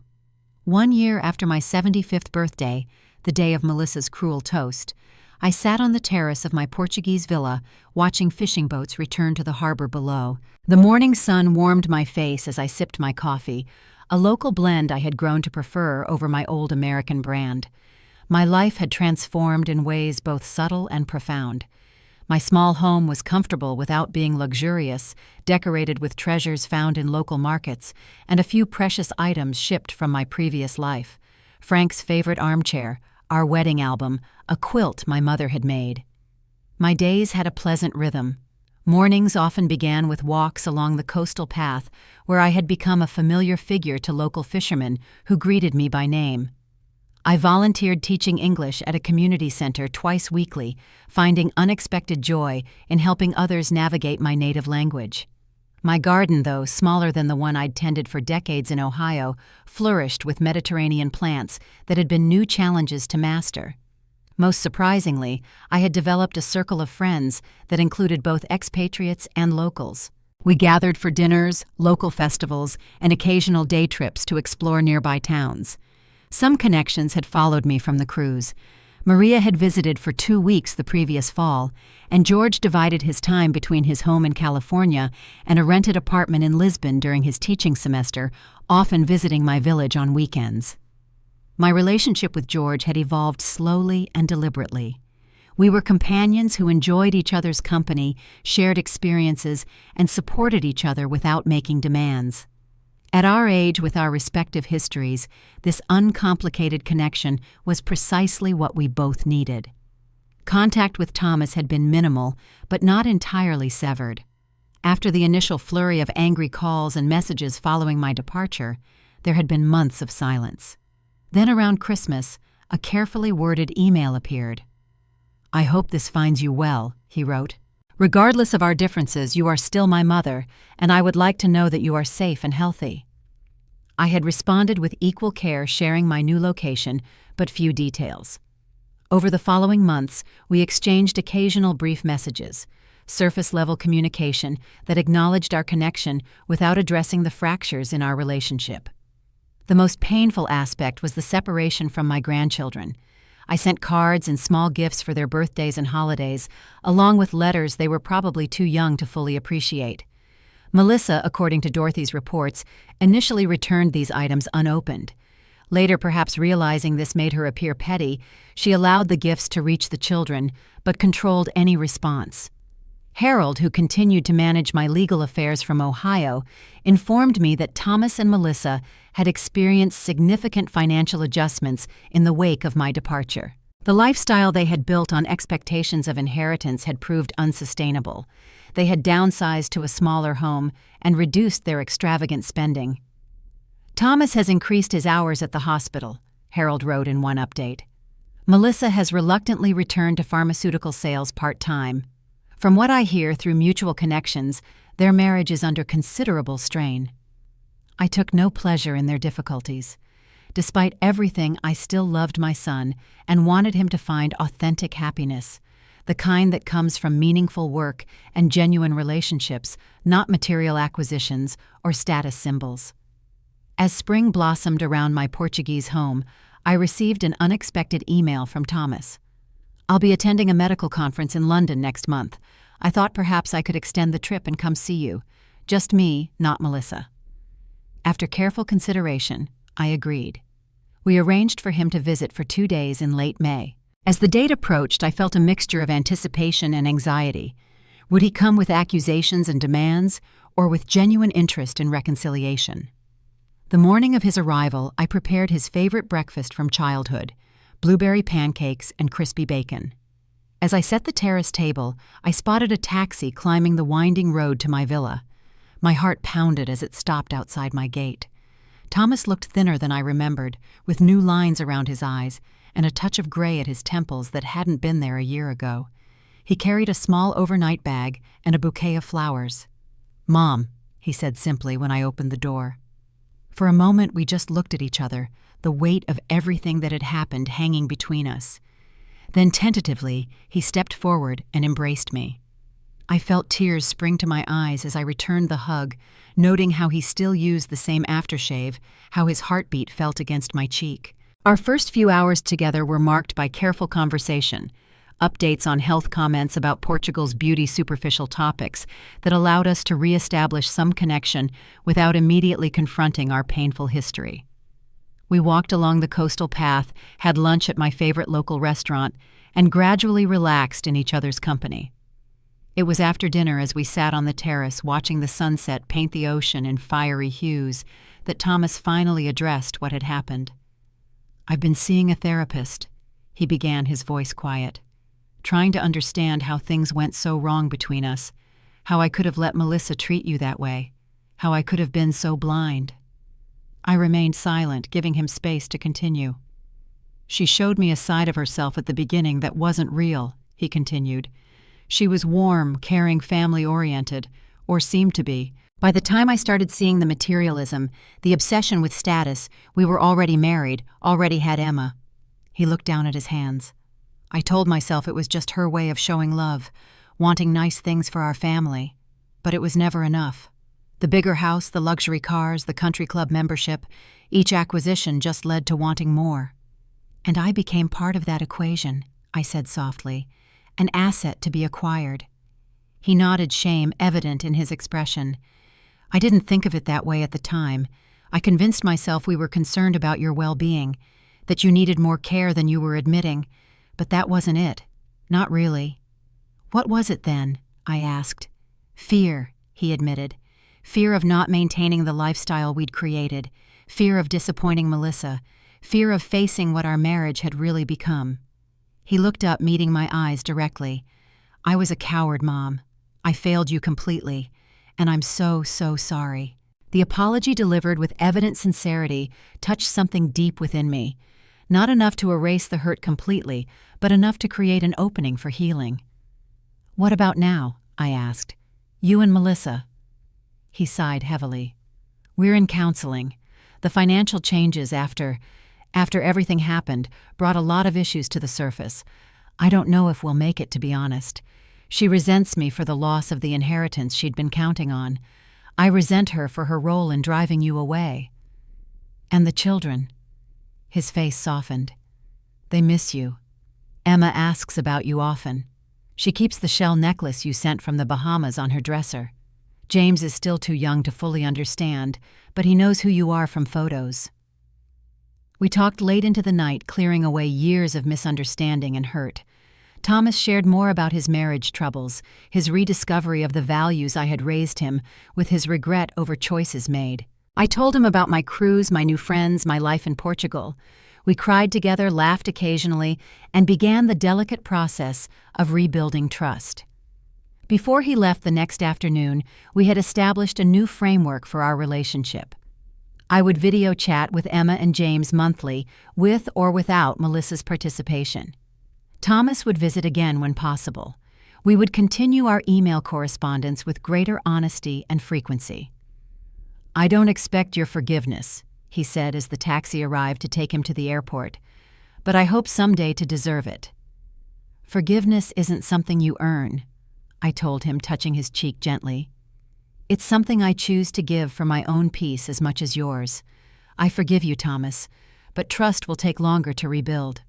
1 year after my 75th birthday, the day of Melissa's cruel toast, I sat on the terrace of my Portuguese villa, watching fishing boats return to the harbor below. The morning sun warmed my face as I sipped my coffee, a local blend I had grown to prefer over my old American brand. My life had transformed in ways both subtle and profound. My small home was comfortable without being luxurious, decorated with treasures found in local markets, and a few precious items shipped from my previous life. Frank's favorite armchair, our wedding album, a quilt my mother had made. My days had a pleasant rhythm. Mornings often began with walks along the coastal path, where I had become a familiar figure to local fishermen who greeted me by name. I volunteered teaching English at a community center twice weekly, finding unexpected joy in helping others navigate my native language. My garden, though smaller than the one I'd tended for decades in Ohio, flourished with Mediterranean plants that had been new challenges to master. Most surprisingly, I had developed a circle of friends that included both expatriates and locals. We gathered for dinners, local festivals, and occasional day trips to explore nearby towns. Some connections had followed me from the cruise. Maria had visited for 2 weeks the previous fall, and George divided his time between his home in California and a rented apartment in Lisbon during his teaching semester, often visiting my village on weekends. My relationship with George had evolved slowly and deliberately. We were companions who enjoyed each other's company, shared experiences, and supported each other without making demands. At our age, with our respective histories, this uncomplicated connection was precisely what we both needed. Contact with Thomas had been minimal, but not entirely severed. After the initial flurry of angry calls and messages following my departure, there had been months of silence. Then around Christmas, a carefully worded email appeared. "I hope this finds you well," he wrote. "Regardless of our differences, you are still my mother, and I would like to know that you are safe and healthy." I had responded with equal care, sharing my new location, but few details. Over the following months, we exchanged occasional brief messages, surface-level communication that acknowledged our connection without addressing the fractures in our relationship. The most painful aspect was the separation from my grandchildren. I sent cards and small gifts for their birthdays and holidays, along with letters they were probably too young to fully appreciate. Melissa, according to Dorothy's reports, initially returned these items unopened. Later, perhaps realizing this made her appear petty, she allowed the gifts to reach the children, but controlled any response. Harold, who continued to manage my legal affairs from Ohio, informed me that Thomas and Melissa had experienced significant financial adjustments in the wake of my departure. The lifestyle they had built on expectations of inheritance had proved unsustainable. They had downsized to a smaller home and reduced their extravagant spending. "Thomas has increased his hours at the hospital," Harold wrote in one update. "Melissa has reluctantly returned to pharmaceutical sales part-time. From what I hear through mutual connections, their marriage is under considerable strain." I took no pleasure in their difficulties. Despite everything, I still loved my son and wanted him to find authentic happiness, the kind that comes from meaningful work and genuine relationships, not material acquisitions or status symbols. As spring blossomed around my Portuguese home, I received an unexpected email from Thomas. "I'll be attending a medical conference in London next month. I thought perhaps I could extend the trip and come see you. Just me, not Melissa." After careful consideration, I agreed. We arranged for him to visit for 2 days in late May. As the date approached, I felt a mixture of anticipation and anxiety. Would he come with accusations and demands, or with genuine interest in reconciliation? The morning of his arrival, I prepared his favorite breakfast from childhood, blueberry pancakes and crispy bacon. As I set the terrace table, I spotted a taxi climbing the winding road to my villa. My heart pounded as it stopped outside my gate. Thomas looked thinner than I remembered, with new lines around his eyes and a touch of gray at his temples that hadn't been there a year ago. He carried a small overnight bag and a bouquet of flowers. "Mom," he said simply when I opened the door. For a moment we just looked at each other, the weight of everything that had happened hanging between us. Then tentatively, he stepped forward and embraced me. I felt tears spring to my eyes as I returned the hug, noting how he still used the same aftershave, how his heartbeat felt against my cheek. Our first few hours together were marked by careful conversation, updates on health, comments about Portugal's beauty, superficial topics that allowed us to reestablish some connection without immediately confronting our painful history. We walked along the coastal path, had lunch at my favorite local restaurant, and gradually relaxed in each other's company. It was after dinner, as we sat on the terrace watching the sunset paint the ocean in fiery hues, that Thomas finally addressed what had happened. "I've been seeing a therapist," he began, his voice quiet, "trying to understand how things went so wrong between us, how I could have let Melissa treat you that way, how I could have been so blind." I remained silent, giving him space to continue. "She showed me a side of herself at the beginning that wasn't real," he continued. "She was warm, caring, family-oriented, or seemed to be. By the time I started seeing the materialism, the obsession with status, we were already married, already had Emma." He looked down at his hands. "I told myself it was just her way of showing love, wanting nice things for our family. But it was never enough. The bigger house, the luxury cars, the country club membership, each acquisition just led to wanting more. And I became part of that equation," I said softly, "an asset to be acquired." He nodded, shame evident in his expression. "I didn't think of it that way at the time. I convinced myself we were concerned about your well-being, that you needed more care than you were admitting, but that wasn't it. Not really." "What was it then?" I asked. "Fear," he admitted. "Fear of not maintaining the lifestyle we'd created, fear of disappointing Melissa, fear of facing what our marriage had really become." He looked up, meeting my eyes directly. "I was a coward, Mom. I failed you completely, and I'm so sorry." The apology, delivered with evident sincerity, touched something deep within me. Not enough to erase the hurt completely, but enough to create an opening for healing. "What about now?" I asked. "You and Melissa?" He sighed heavily. "We're in counseling. The financial changes after everything happened brought a lot of issues to the surface. I don't know if we'll make it, to be honest. She resents me for the loss of the inheritance she'd been counting on. I resent her for her role in driving you away. And the children." His face softened. "They miss you. Emma asks about you often. She keeps the shell necklace you sent from the Bahamas on her dresser. James is still too young to fully understand, but he knows who you are from photos." We talked late into the night, clearing away years of misunderstanding and hurt. Thomas shared more about his marriage troubles, his rediscovery of the values I had raised him, with his regret over choices made. I told him about my cruise, my new friends, my life in Portugal. We cried together, laughed occasionally, and began the delicate process of rebuilding trust. Before he left the next afternoon, we had established a new framework for our relationship. I would video chat with Emma and James monthly, with or without Melissa's participation. Thomas would visit again when possible. We would continue our email correspondence with greater honesty and frequency. "I don't expect your forgiveness," he said as the taxi arrived to take him to the airport, "but I hope someday to deserve it." "Forgiveness isn't something you earn," I told him, touching his cheek gently. "It's something I choose to give for my own peace as much as yours. I forgive you, Thomas, but trust will take longer to rebuild."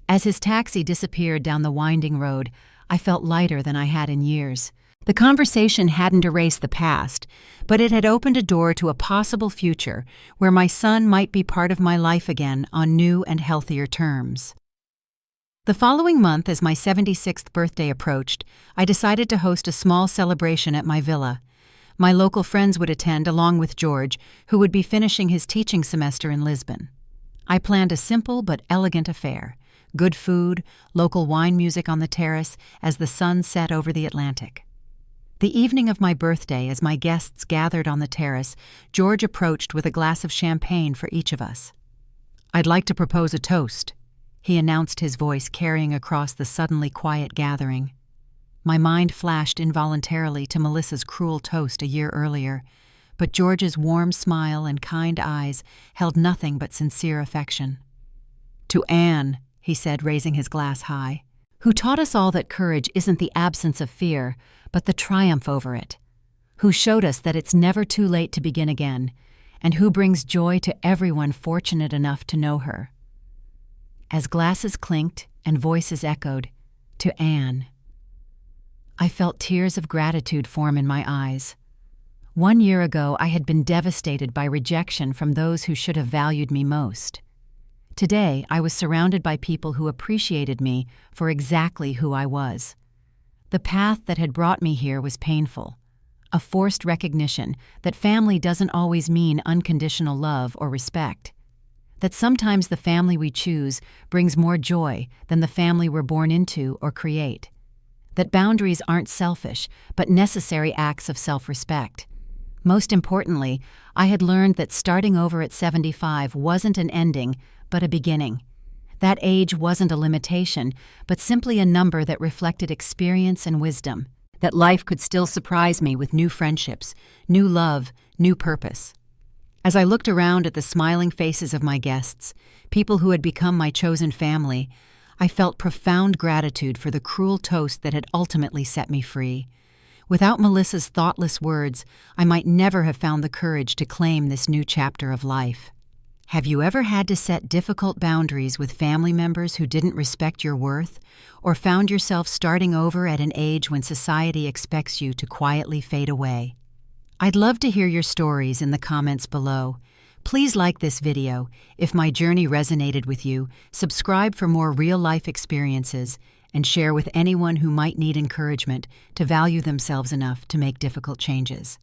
As his taxi disappeared down the winding road, I felt lighter than I had in years. The conversation hadn't erased the past, but it had opened a door to a possible future where my son might be part of my life again on new and healthier terms. The following month, as my 76th birthday approached, I decided to host a small celebration at my villa. My local friends would attend, along with George, who would be finishing his teaching semester in Lisbon. I planned a simple but elegant affair. Good food, local wine music on the terrace as the sun set over the Atlantic. The evening of my birthday, as my guests gathered on the terrace, George approached with a glass of champagne for each of us. "I'd like to propose a toast," he announced, his voice carrying across the suddenly quiet gathering. My mind flashed involuntarily to Melissa's cruel toast a year earlier, but George's warm smile and kind eyes held nothing but sincere affection. "To Anne," he said, raising his glass high, who taught us all that courage isn't the absence of fear, but the triumph over it, who showed us that it's never too late to begin again, and who brings joy to everyone fortunate enough to know her. As glasses clinked and voices echoed, to Anne, I felt tears of gratitude form in my eyes. 1 year ago, I had been devastated by rejection from those who should have valued me most. Today, I was surrounded by people who appreciated me for exactly who I was. The path that had brought me here was painful, a forced recognition that family doesn't always mean unconditional love or respect, that sometimes the family we choose brings more joy than the family we're born into or create, that boundaries aren't selfish but necessary acts of self-respect. Most importantly, I had learned that starting over at 75 wasn't an ending, but a beginning. That age wasn't a limitation, but simply a number that reflected experience and wisdom, that life could still surprise me with new friendships, new love, new purpose. As I looked around at the smiling faces of my guests, people who had become my chosen family, I felt profound gratitude for the cruel toast that had ultimately set me free. Without Melissa's thoughtless words, I might never have found the courage to claim this new chapter of life. Have you ever had to set difficult boundaries with family members who didn't respect your worth, or found yourself starting over at an age when society expects you to quietly fade away? I'd love to hear your stories in the comments below. Please like this video. If my journey resonated with you, subscribe for more real-life experiences, and share with anyone who might need encouragement to value themselves enough to make difficult changes.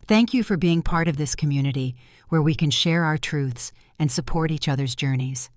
Thank you for being part of this community where we can share our truths and support each other's journeys.